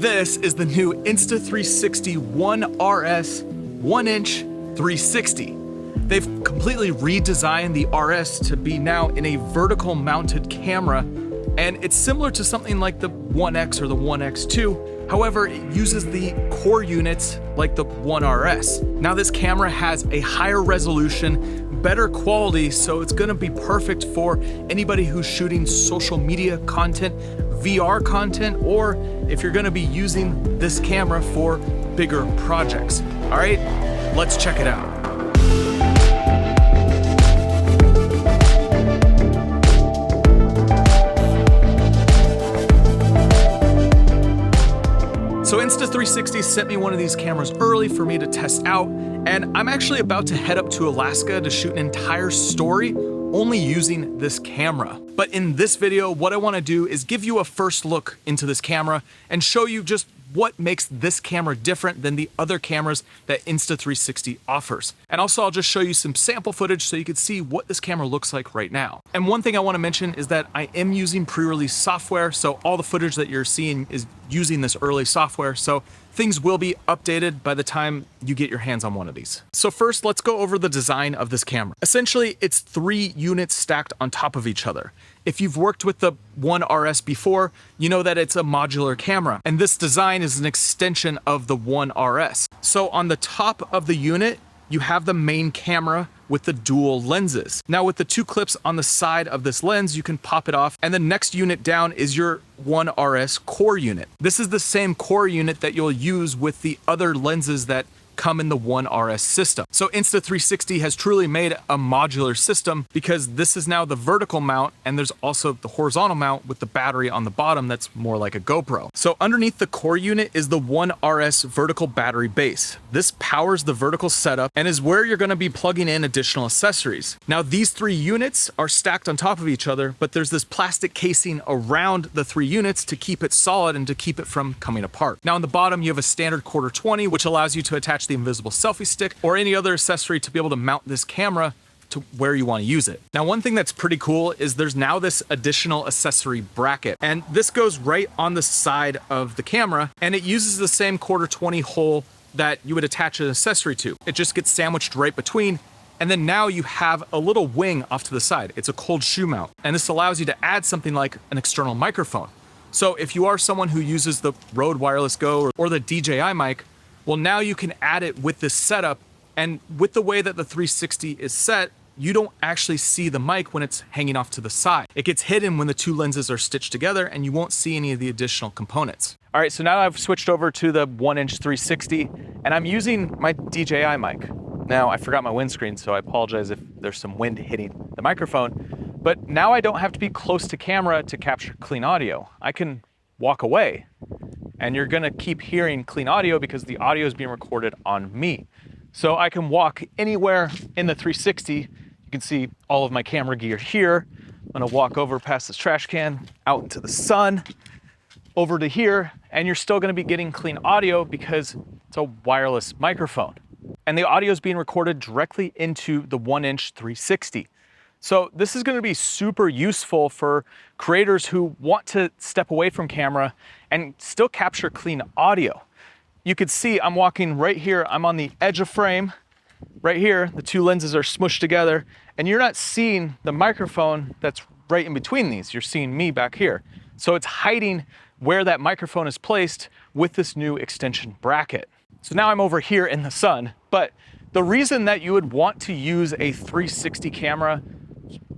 This is the new Insta360 One RS 1-inch 360. They've completely redesigned the RS to be now in a vertical mounted camera, and it's similar to something like the 1X or the 1X2. However, it uses the core units like the One RS. Now this camera has a higher resolution, better quality, so it's gonna be perfect for anybody who's shooting social media content, VR content, or if you're gonna be using this camera for bigger projects. All right, let's check it out. So Insta360 sent me one of these cameras early for me to test out, and I'm actually about to head up to Alaska to shoot an entire story only using this camera. But in this video, what I want to do is give you a first look into this camera and show you just what makes this camera different than the other cameras that Insta360 offers. And also I'll just show you some sample footage so you can see what this camera looks like right now. And one thing I want to mention is that I am using pre-release software, so all the footage that you're seeing is using this early software, so things will be updated by the time you get your hands on one of these. So first, let's go over the design of this camera. Essentially, it's 3 units stacked on top of each other. If you've worked with the One RS before, you know that it's a modular camera, and this design is an extension of the One RS. So on the top of the unit, you have the main camera with the dual lenses. Now with the 2 clips on the side of this lens, you can pop it off, and the next unit down is your One RS core unit. This is the same core unit that you'll use with the other lenses that come in the One RS system. So Insta360 has truly made a modular system because this is now the vertical mount, and there's also the horizontal mount with the battery on the bottom that's more like a GoPro. So underneath the core unit is the One RS vertical battery base. This powers the vertical setup and is where you're going to be plugging in additional accessories. Now these 3 units are stacked on top of each other, but there's this plastic casing around the 3 units to keep it solid and to keep it from coming apart. Now on the bottom you have a standard 1/4-20, which allows you to attach the invisible selfie stick or any other accessory to be able to mount this camera to where you want to use it. Now one thing that's pretty cool is there's now this additional accessory bracket, and this goes right on the side of the camera, and it uses the same 1/4-20 hole that you would attach an accessory to. It just gets sandwiched right between, and then now you have a little wing off to the side. It's a cold shoe mount, and this allows you to add something like an external microphone. So if you are someone who uses the Rode Wireless Go or the DJI mic, well, now you can add it with this setup, and with the way that the 360 is set, you don't actually see the mic when it's hanging off to the side. It gets hidden when the 2 lenses are stitched together, and you won't see any of the additional components. All right, so now I've switched over to the 1-inch 360, and I'm using my DJI mic. Now, I forgot my windscreen, so I apologize if there's some wind hitting the microphone, but now I don't have to be close to camera to capture clean audio. I can walk away, and you're gonna keep hearing clean audio because the audio is being recorded on me. So I can walk anywhere in the 360. You can see all of my camera gear here. I'm gonna walk over past this trash can, out into the sun, over to here, and you're still gonna be getting clean audio because it's a wireless microphone. And the audio is being recorded directly into the 1-inch 360. So this is going to be super useful for creators who want to step away from camera and still capture clean audio. You could see I'm walking right here. I'm on the edge of frame right here. The 2 lenses are smushed together, and you're not seeing the microphone that's right in between these. You're seeing me back here. So it's hiding where that microphone is placed with this new extension bracket. So now I'm over here in the sun, but the reason that you would want to use a 360 camera,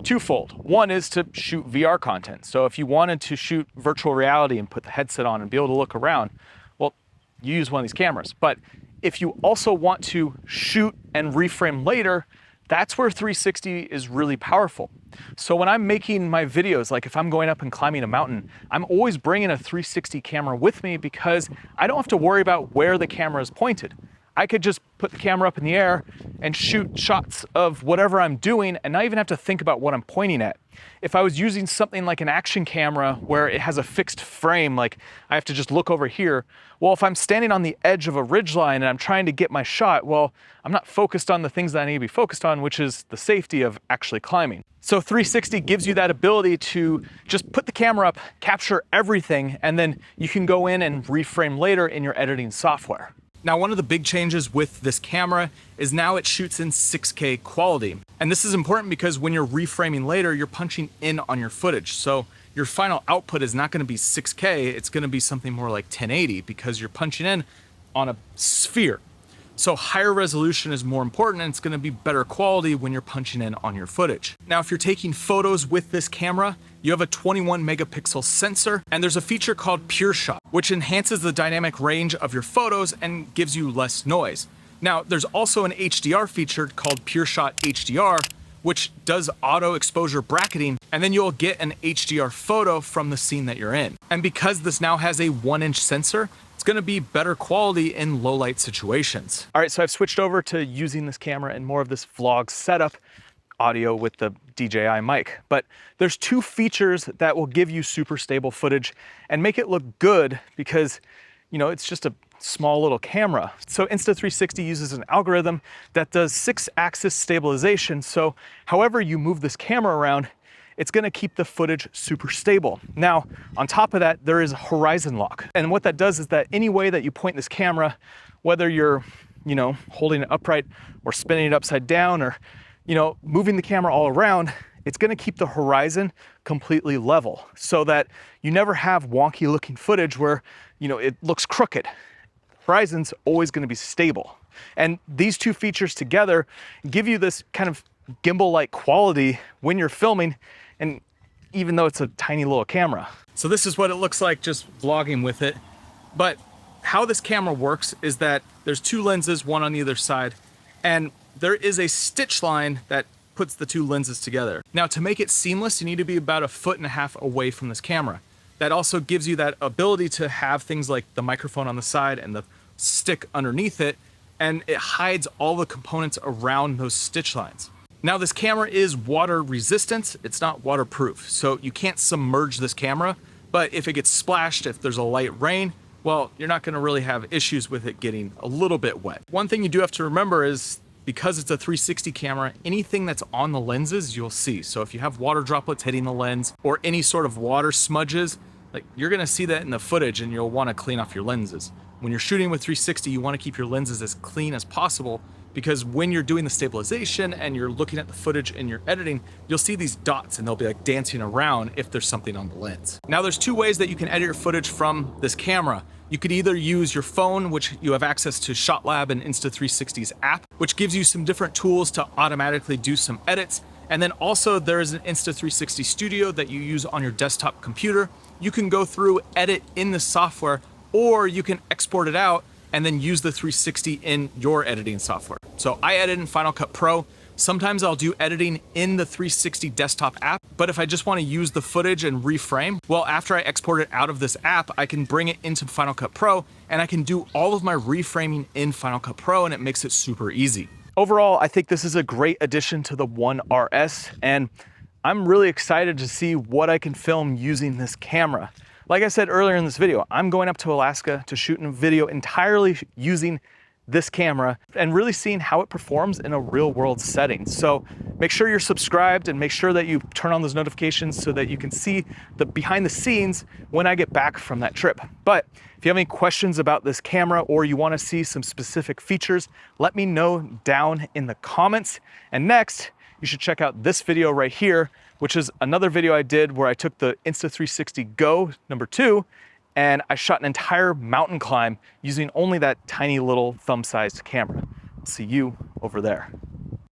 twofold. One is to shoot VR content. So if you wanted to shoot virtual reality and put the headset on and be able to look around, well, you use one of these cameras. But if you also want to shoot and reframe later, that's where 360 is really powerful. So when I'm making my videos, like if I'm going up and climbing a mountain, I'm always bringing a 360 camera with me because I don't have to worry about where the camera is pointed. I could just put the camera up in the air and shoot shots of whatever I'm doing and not even have to think about what I'm pointing at. If I was using something like an action camera where it has a fixed frame, like I have to just look over here, well, if I'm standing on the edge of a ridgeline and I'm trying to get my shot, well, I'm not focused on the things that I need to be focused on, which is the safety of actually climbing. So 360 gives you that ability to just put the camera up, capture everything, and then you can go in and reframe later in your editing software. Now, one of the big changes with this camera is now it shoots in 6K quality. And this is important because when you're reframing later, you're punching in on your footage. So your final output is not gonna be 6K, it's gonna be something more like 1080 because you're punching in on a sphere. So higher resolution is more important and it's gonna be better quality when you're punching in on your footage. Now, if you're taking photos with this camera, you have a 21 megapixel sensor, and there's a feature called Pure Shot, which enhances the dynamic range of your photos and gives you less noise. Now, there's also an HDR feature called Pure Shot HDR, which does auto exposure bracketing, and then you'll get an HDR photo from the scene that you're in. And because this now has a 1-inch sensor, it's gonna be better quality in low light situations. All right, so I've switched over to using this camera in more of this vlog setup, audio with the DJI mic. But there's two features that will give you super stable footage and make it look good because, you know, it's just a small little camera. So Insta360 uses an algorithm that does 6-axis stabilization. So however you move this camera around, it's gonna keep the footage super stable. Now, on top of that, there is a horizon lock. And what that does is that any way that you point this camera, whether you're, you know, holding it upright or spinning it upside down or, you know, moving the camera all around, it's gonna keep the horizon completely level so that you never have wonky looking footage where, you know, it looks crooked. Horizon's always gonna be stable. And these two features together give you this kind of gimbal-like quality when you're filming, and even though it's a tiny little camera. So this is what it looks like just vlogging with it. But how this camera works is that there's two lenses, one on either side, and there is a stitch line that puts the two lenses together. Now, to make it seamless, you need to be about 1.5 feet away from this camera. That also gives you that ability to have things like the microphone on the side and the stick underneath it, and it hides all the components around those stitch lines. Now, this camera is water resistant, it's not waterproof, so you can't submerge this camera, but if it gets splashed, if there's a light rain, well, you're not gonna really have issues with it getting a little bit wet. One thing you do have to remember is because it's a 360 camera, anything that's on the lenses you'll see. So if you have water droplets hitting the lens or any sort of water smudges, like you're gonna see that in the footage and you'll wanna clean off your lenses. When you're shooting with 360, you wanna keep your lenses as clean as possible because when you're doing the stabilization and you're looking at the footage and you're editing, you'll see these dots and they'll be like dancing around if there's something on the lens. Now, there's two ways that you can edit your footage from this camera. You could either use your phone, which you have access to ShotLab and Insta360's app, which gives you some different tools to automatically do some edits. And then also there is an Insta360 Studio that you use on your desktop computer. You can go through, edit in the software, or you can export it out and then use the 360 in your editing software. So I edit in Final Cut Pro. Sometimes I'll do editing in the 360 desktop app, but if I just want to use the footage and reframe, well, after I export it out of this app, I can bring it into Final Cut Pro and I can do all of my reframing in Final Cut Pro, and it makes it super easy. Overall, I think this is a great addition to the One RS, and I'm really excited to see what I can film using this camera. Like I said earlier in this video, I'm going up to Alaska to shoot a video entirely using this camera and really seeing how it performs in a real world setting. So make sure you're subscribed and make sure that you turn on those notifications so that you can see the behind the scenes when I get back from that trip. But if you have any questions about this camera or you want to see some specific features, let me know down in the comments. And next, you should check out this video right here, which is another video I did where I took the Insta360 Go #2 and I shot an entire mountain climb using only that tiny little thumb-sized camera. See you over there.